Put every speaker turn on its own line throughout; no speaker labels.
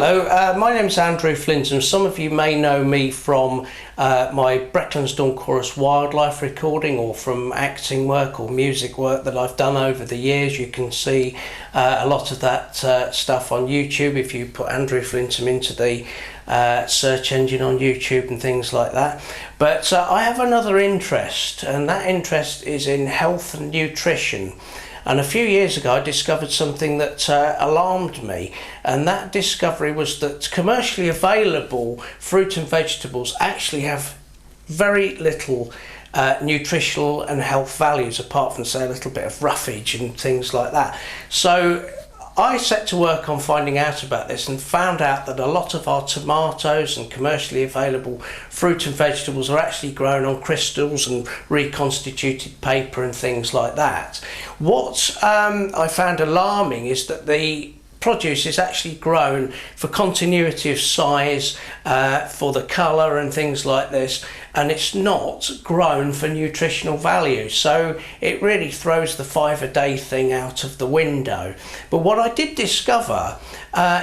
Hello, my name's Andrew Flintham. Some of you may know me from my Brecklands Dawn Chorus wildlife recording, or from acting work or music work that I've done over the years. You can see a lot of that stuff on YouTube if you put Andrew Flintham into the search engine on YouTube and things like that. But I have another interest, and that interest is in health and nutrition. And a few years ago I discovered something that alarmed me, and that discovery was that commercially available fruit and vegetables actually have very little nutritional and health values, apart from, say, a little bit of roughage and things like that. So I set to work on finding out about this and found out that a lot of our tomatoes and commercially available fruit and vegetables are actually grown on crystals and reconstituted paper and things like that. What I found alarming is that the produce is actually grown for continuity of size, for the colour and things like this, and it's not grown for nutritional value. So it really throws the 5 a day thing out of the window. But what I did discover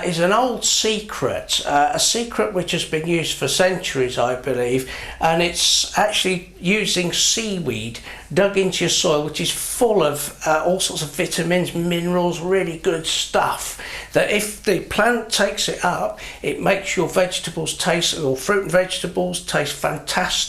is an old secret, a secret which has been used for centuries, I believe, and it's actually using seaweed dug into your soil, which is full of all sorts of vitamins, minerals, really good stuff, that if the plant takes it up, it makes your vegetables taste, or fruit and vegetables taste fantastic.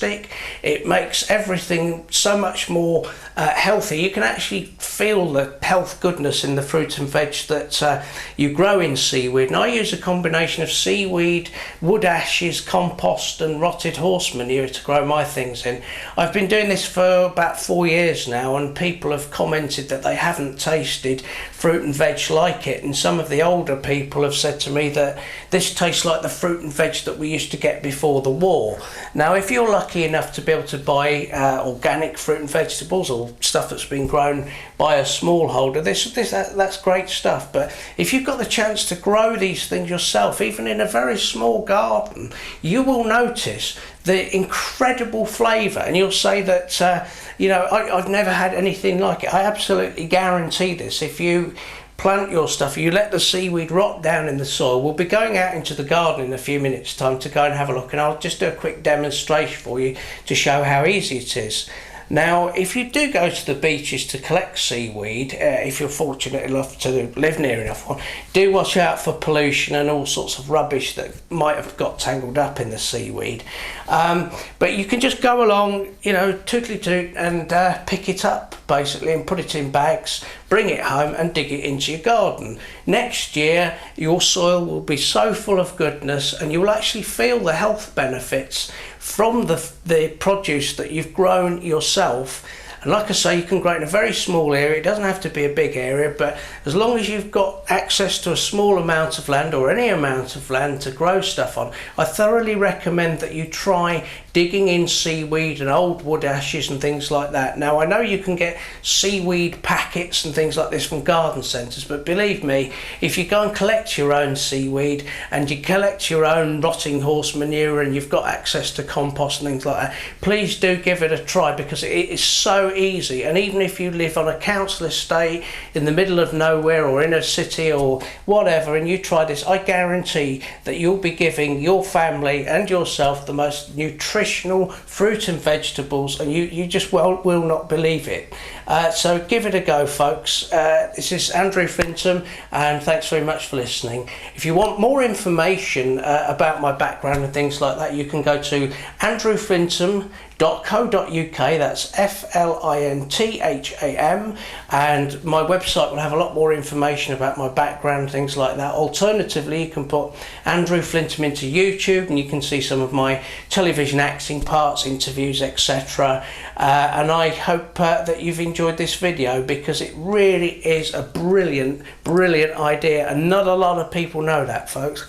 It makes everything so much more healthy. You can actually feel the health goodness in the fruit and veg that you grow in seaweed. And I use a combination of seaweed, wood ashes, compost and rotted horse manure to grow my things in. I've been doing this for about 4 years now, and people have commented that they haven't tasted fruit and veg like it, and some of the older people have said to me that this tastes like the fruit and veg that we used to get before the war. Now, if you're lucky enough to be able to buy organic fruit and vegetables, or stuff that's been grown by a smallholder, that's great stuff. But if you've got the chance to grow these things yourself, even in a very small garden, you will notice the incredible flavour, and you'll say that I've never had anything like it. I absolutely guarantee this. If you plant your stuff, you let the seaweed rot down in the soil. We'll be going out into the garden in a few minutes time to go and have a look, and I'll just do a quick demonstration for you to show how easy it is. Now, if you do go to the beaches to collect seaweed, if you're fortunate enough to live near enough one, do watch out for pollution and all sorts of rubbish that might have got tangled up in the seaweed. But you can just go along, tootly toot, and pick it up basically, and put it in bags, bring it home and dig it into your garden. Next year your soil will be so full of goodness, and you will actually feel the health benefits from the produce that you've grown yourself. And like I say, you can grow it in a very small area. It doesn't have to be a big area, but as long as you've got access to a small amount of land, or any amount of land to grow stuff on, I thoroughly recommend that you try digging in seaweed and old wood ashes and things like that. Now, I know you can get seaweed packets and things like this from garden centres, but believe me, if you go and collect your own seaweed and you collect your own rotting horse manure and you've got access to compost and things like that, please do give it a try, because it is so easy. And even if you live on a council estate in the middle of nowhere, or in a city or whatever, and you try this, I guarantee that you'll be giving your family and yourself the most nutritional fruit and vegetables, and you just will not believe it. So give it a go, folks. This is Andrew Flintham, and thanks very much for listening. If you want more information about my background and things like that, you can go to andrewflintham.co.uk. That's FLINTHAM, and my website will have a lot more information about my background, things like that. Alternatively, you can put Andrew Flintham into YouTube, and you can see some of my television acting parts, interviews, etc. And I hope that you've enjoyed this video, because it really is a brilliant idea, and not a lot of people know that, folks.